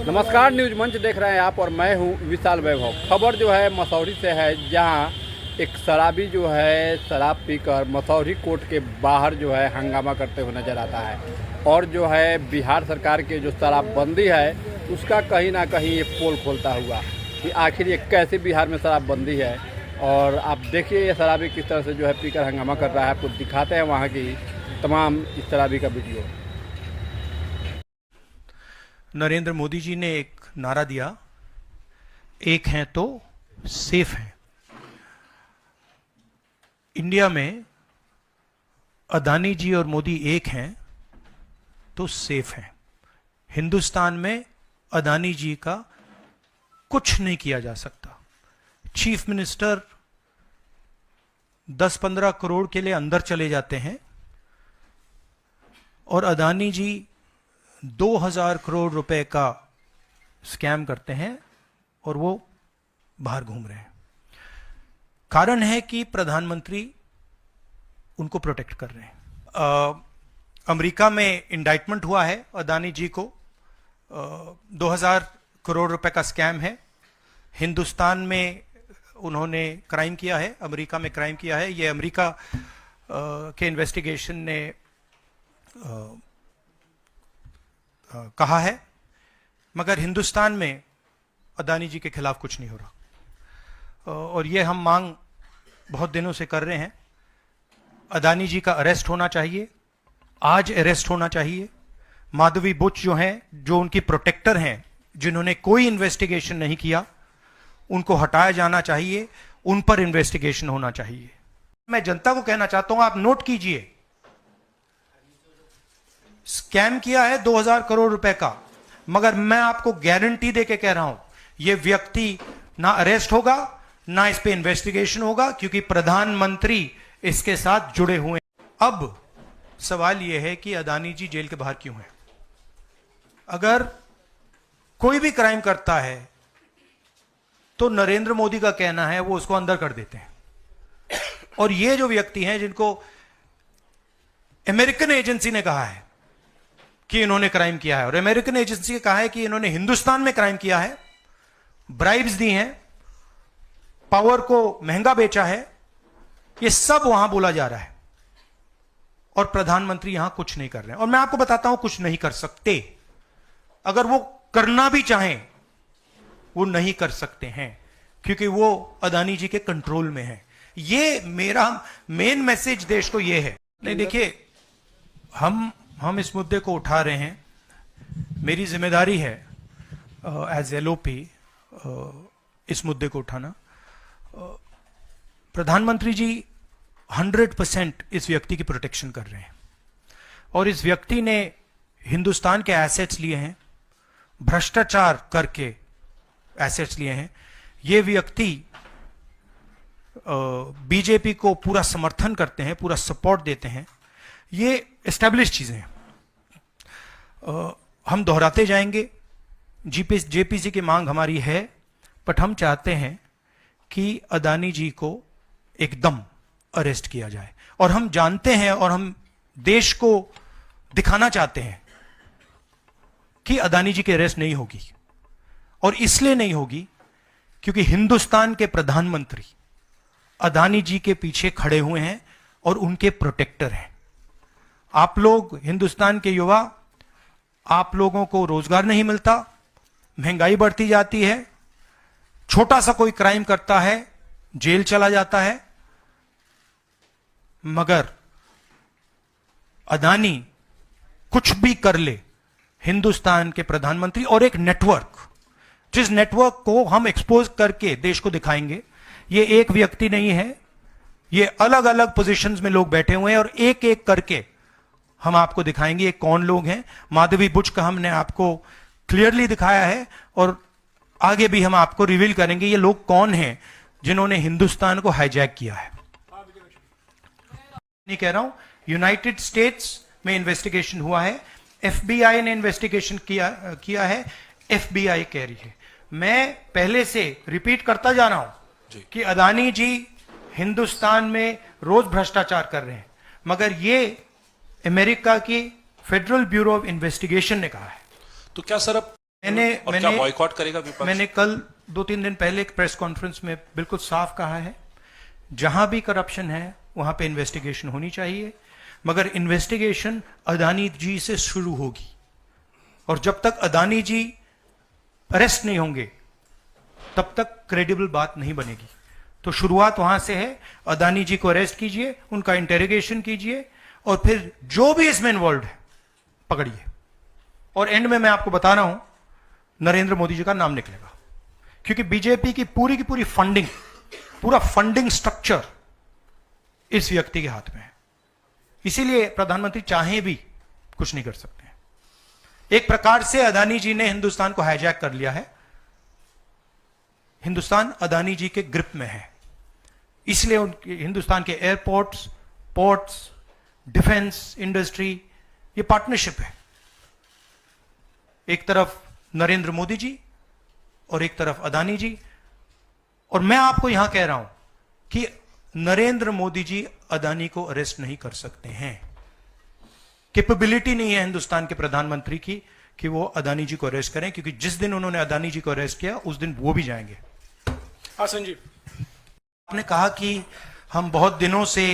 नमस्कार, न्यूज मंच देख रहे हैं आप और मैं हूं विशाल वैभव। खबर जो है मसौरी से है, जहां एक शराबी जो है शराब पीकर मसौरी कोर्ट के बाहर जो है हंगामा करते हुए नजर आता है। और जो है बिहार सरकार के जो शराबबंदी है उसका कहीं ना कहीं ये पोल खोलता हुआ कि आखिर ये कैसे बिहार में शराबबंदी है। और आप देखिए ये शराबी किस तरह से जो है पीकर हंगामा कर रहा है। आपको दिखाते हैं वहाँ की तमाम इस शराबी का वीडियो। नरेंद्र मोदी जी ने एक नारा दिया, एक हैं तो सेफ हैं। इंडिया में अदानी जी और मोदी एक हैं तो सेफ हैं। हिंदुस्तान में अदानी जी का कुछ नहीं किया जा सकता। चीफ मिनिस्टर 10-15 करोड़ के लिए अंदर चले जाते हैं और अदानी जी 2000 करोड़ रुपए का स्कैम करते हैं और वो बाहर घूम रहे हैं। कारण है कि प्रधानमंत्री उनको प्रोटेक्ट कर रहे हैं। अमेरिका में इंडाइटमेंट हुआ है अदानी जी को। 2000 करोड़ रुपए का स्कैम है। हिंदुस्तान में उन्होंने क्राइम किया है, अमेरिका में क्राइम किया है। ये अमेरिका के इन्वेस्टिगेशन ने कहा है, मगर हिंदुस्तान में अदानी जी के खिलाफ कुछ नहीं हो रहा। और ये हम मांग बहुत दिनों से कर रहे हैं। अदानी जी का अरेस्ट होना चाहिए, आज अरेस्ट होना चाहिए। माधवी बुच जो हैं, जो उनकी प्रोटेक्टर हैं, जिन्होंने कोई इन्वेस्टिगेशन नहीं किया, उनको हटाया जाना चाहिए, उन पर इन्वेस्टिगेशन होना चाहिए। मैं जनता को कहना चाहता हूं, आप नोट कीजिए, स्कैम किया है 2000 करोड़ रुपए का, मगर मैं आपको गारंटी देके कह रहा हूं यह व्यक्ति ना अरेस्ट होगा, ना इस पे इन्वेस्टिगेशन होगा, क्योंकि प्रधानमंत्री इसके साथ जुड़े हुए हैं। अब सवाल यह है कि अदानी जी जेल के बाहर क्यों हैं? अगर कोई भी क्राइम करता है तो नरेंद्र मोदी का कहना है वो उसको अंदर कर देते हैं। और ये जो व्यक्ति हैं जिनको अमेरिकन एजेंसी ने कहा है कि इन्होंने क्राइम किया है, और अमेरिकन एजेंसी ने कहा है कि इन्होंने हिंदुस्तान में क्राइम किया है, ब्राइब्स दी हैं, पावर को महंगा बेचा है, ये सब वहां बोला जा रहा है और प्रधानमंत्री यहां कुछ नहीं कर रहे हैं। और मैं आपको बताता हूं कुछ नहीं कर सकते। अगर वो करना भी चाहें वो नहीं कर सकते हैं, क्योंकि वो अदानी जी के कंट्रोल में है। ये मेरा मेन मैसेज देश को ये है। नहीं, देखिए, हम इस मुद्दे को उठा रहे हैं। मेरी जिम्मेदारी है एज एलओपी इस मुद्दे को उठाना। प्रधानमंत्री जी 100% इस व्यक्ति की प्रोटेक्शन कर रहे हैं और इस व्यक्ति ने हिंदुस्तान के एसेट्स लिए हैं, भ्रष्टाचार करके एसेट्स लिए हैं। ये व्यक्ति बीजेपी को पूरा समर्थन करते हैं, पूरा सपोर्ट देते हैं। ये एस्टैब्लिश चीजें हैं। हम दोहराते जाएंगे। जेपीसी की मांग हमारी है, बट हम चाहते हैं कि अदानी जी को एकदम अरेस्ट किया जाए। और हम जानते हैं और हम देश को दिखाना चाहते हैं कि अदानी जी की अरेस्ट नहीं होगी। और इसलिए नहीं होगी क्योंकि हिंदुस्तान के प्रधानमंत्री अदानी जी के पीछे खड़े हुए हैं और उनके प्रोटेक्टर हैं। आप लोग, हिंदुस्तान के युवा, आप लोगों को रोजगार नहीं मिलता, महंगाई बढ़ती जाती है, छोटा सा कोई क्राइम करता है जेल चला जाता है, मगर अदानी कुछ भी कर ले, हिंदुस्तान के प्रधानमंत्री और एक नेटवर्क, जिस नेटवर्क को हम एक्सपोज करके देश को दिखाएंगे। ये एक व्यक्ति नहीं है, ये अलग अलग पोजीशंस में लोग बैठे हुए हैं और एक एक करके हम आपको दिखाएंगे ये कौन लोग हैं। माधवी बुच का हमने आपको क्लियरली दिखाया है और आगे भी हम आपको रिवील करेंगे ये लोग कौन हैं जिन्होंने हिंदुस्तान को हाईजैक किया है। नहीं कह रहा हूं, यूनाइटेड स्टेट्स में इन्वेस्टिगेशन हुआ है, एफबीआई ने इन्वेस्टिगेशन किया है, एफबीआई कह रही है। मैं पहले से रिपीट करता जा रहा हूं कि अदानी जी हिंदुस्तान में रोज भ्रष्टाचार कर रहे हैं, मगर ये अमेरिका की फेडरल ब्यूरो ऑफ इन्वेस्टिगेशन ने कहा है। तो क्या सर अब और क्या बॉयकॉट करेगा विपक्ष? मैंने कल 2-3 दिन पहले एक प्रेस कॉन्फ्रेंस में बिल्कुल साफ कहा है, जहां भी करप्शन है वहां पे इन्वेस्टिगेशन होनी चाहिए, मगर इन्वेस्टिगेशन अदानी जी से शुरू होगी, और जब तक अदानी जी अरेस्ट नहीं होंगे तब तक क्रेडिबल बात नहीं बनेगी। तो शुरुआत वहां से है, अदानी जी को अरेस्ट कीजिए, उनका इंटेरोगेशन कीजिए, और फिर जो भी इसमें इन्वॉल्व है पकड़िए, और एंड में मैं आपको बता रहा हूं नरेंद्र मोदी जी का नाम निकलेगा, क्योंकि बीजेपी की पूरी फंडिंग, पूरा फंडिंग स्ट्रक्चर इस व्यक्ति के हाथ में है। इसीलिए प्रधानमंत्री चाहे भी कुछ नहीं कर सकते हैं। एक प्रकार से अदानी जी ने हिंदुस्तान को हाईजैक कर लिया है, हिंदुस्तान अदानी जी के ग्रिप में है, इसलिए उनके हिंदुस्तान के एयरपोर्ट्स, पोर्ट्स, डिफेंस इंडस्ट्री, ये पार्टनरशिप है। एक तरफ नरेंद्र मोदी जी और एक तरफ अदानी जी, और मैं आपको यहां कह रहा हूं कि नरेंद्र मोदी जी अदानी को अरेस्ट नहीं कर सकते हैं। कैपेबिलिटी नहीं है हिंदुस्तान के प्रधानमंत्री की कि वो अदानी जी को अरेस्ट करें, क्योंकि जिस दिन उन्होंने अदानी जी को अरेस्ट किया उस दिन वो भी जाएंगे। हाँ संजीव, आपने कहा कि हम बहुत दिनों से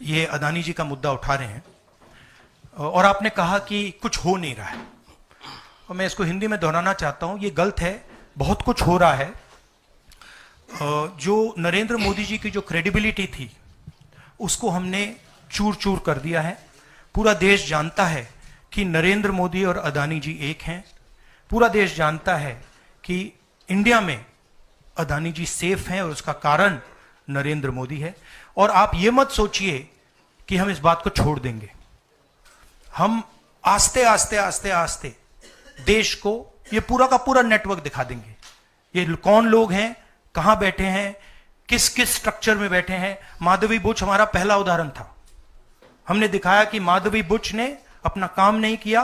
ये अदानी जी का मुद्दा उठा रहे हैं, और आपने कहा कि कुछ हो नहीं रहा है, और मैं इसको हिंदी में दोहराना चाहता हूं, ये गलत है। बहुत कुछ हो रहा है। जो नरेंद्र मोदी जी की जो क्रेडिबिलिटी थी उसको हमने चूर चूर कर दिया है। पूरा देश जानता है कि नरेंद्र मोदी और अदानी जी एक हैं। पूरा देश जानता है कि इंडिया में अदानी जी सेफ हैं, और उसका कारण नरेंद्र मोदी है। और आप ये मत सोचिए कि हम इस बात को छोड़ देंगे। हम आस्ते आस्ते आस्ते आस्ते देश को ये पूरा का पूरा नेटवर्क दिखा देंगे। ये कौन लोग हैं, कहां बैठे हैं, किस किस स्ट्रक्चर में बैठे हैं। माधवी बुच हमारा पहला उदाहरण था। हमने दिखाया कि माधवी बुच ने अपना काम नहीं किया,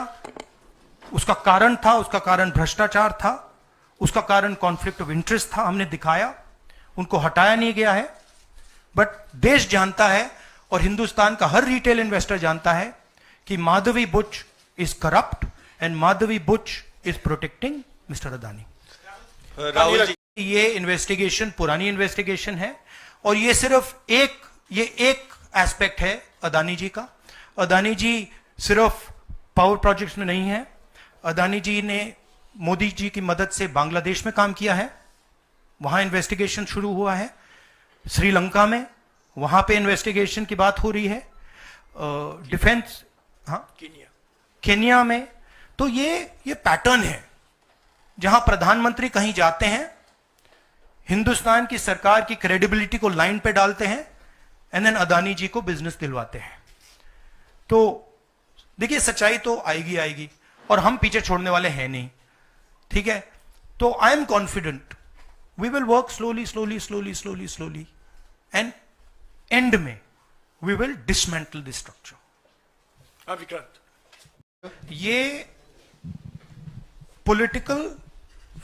उसका कारण था, उसका कारण भ्रष्टाचार था, उसका कारण कॉन्फ्लिक्ट ऑफ इंटरेस्ट था। हमने दिखाया, उनको हटाया नहीं गया है। बट देश जानता है और हिंदुस्तान का हर रिटेल इन्वेस्टर जानता है कि Madhabi Buch is corrupt and Madhabi Buch is protecting mister Adani. Rahul ji, ये इन्वेस्टिगेशन पुरानी इन्वेस्टिगेशन है, और ये सिर्फ एक एस्पेक्ट है अदानी जी का। अदानी जी सिर्फ पावर प्रोजेक्ट्स में नहीं है। अदानी जी ने मोदी जी की मदद से बांग्लादेश में काम किया है, वहां इन्वेस्टिगेशन शुरू हुआ है। श्रीलंका में, वहां पे इन्वेस्टिगेशन की बात हो रही है। डिफेंस, हाँ, केन्या में। तो ये पैटर्न है, जहां प्रधानमंत्री कहीं जाते हैं, हिंदुस्तान की सरकार की क्रेडिबिलिटी को लाइन पे डालते हैं, एंड देन अदानी जी को बिजनेस दिलवाते हैं। तो देखिए, सच्चाई तो आएगी आएगी, और हम पीछे छोड़ने वाले हैं नहीं, ठीक है। तो I am confident we will work slowly slowly slowly slowly slowly, and end में we will dismantle this structure. हाँ विक्रांत, ये पॉलिटिकल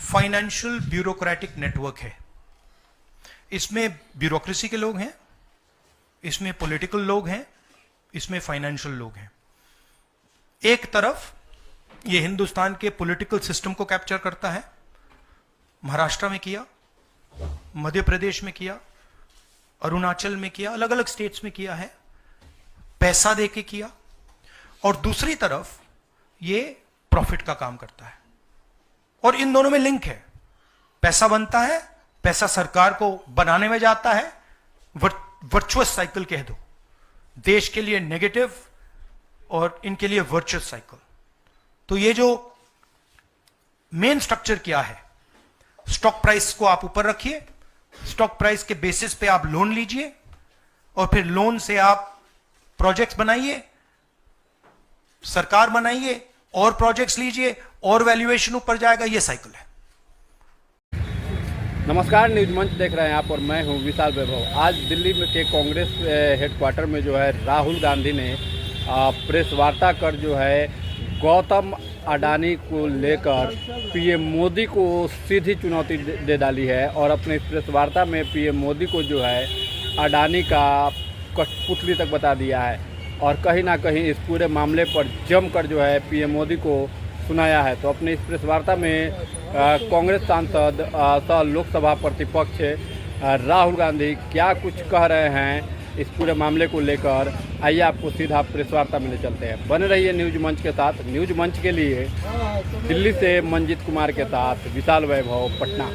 फाइनेंशियल ब्यूरोक्रेटिक नेटवर्क है। इसमें ब्यूरोक्रेसी के लोग हैं, इसमें पॉलिटिकल लोग हैं, इसमें फाइनेंशियल लोग हैं। एक तरफ ये हिंदुस्तान के पॉलिटिकल सिस्टम को कैप्चर करता है, महाराष्ट्र में किया, मध्य प्रदेश में किया, अरुणाचल में किया, अलग अलग स्टेट्स में किया है, पैसा देके किया। और दूसरी तरफ ये प्रॉफिट का काम करता है, और इन दोनों में लिंक है। पैसा बनता है, पैसा सरकार को बनाने में जाता है, वर्चुअस साइकिल कह दो, देश के लिए नेगेटिव और इनके लिए वर्चुअस साइकिल। तो ये जो मेन स्ट्रक्चर क्या है, स्टॉक प्राइस को आप ऊपर रखिए, स्टॉक प्राइस के बेसिस पे आप लोन लीजिए, और फिर लोन से आप प्रोजेक्ट्स बनाइए, सरकार बनाइए, और प्रोजेक्ट्स लीजिए, और वैल्यूएशन ऊपर जाएगा। ये साइकिल है। नमस्कार, न्यूज मंच देख रहे हैं आप, और मैं हूं विशाल वैभव। आज दिल्ली में के कांग्रेस हेडक्वार्टर में जो है राहुल गांधी ने प्रेस वार्ता कर जो है गौतम अडानी को लेकर पीएम मोदी को सीधी चुनौती दे डाली है, और अपने इस प्रेस वार्ता में पीएम मोदी को जो है अडानी का कठपुतली तक बता दिया है, और कहीं ना कहीं इस पूरे मामले पर जमकर जो है पीएम मोदी को सुनाया है। तो अपने इस प्रेस वार्ता में कांग्रेस सांसद सह लोकसभा प्रतिपक्ष राहुल गांधी क्या कुछ कह रहे हैं इस पूरे मामले को लेकर, आइए आपको सीधा प्रेस वार्ता में ले चलते हैं। बने रहिए न्यूज मंच के साथ। न्यूज मंच के लिए दिल्ली से मंजीत कुमार के साथ विशाल वैभव, पटना।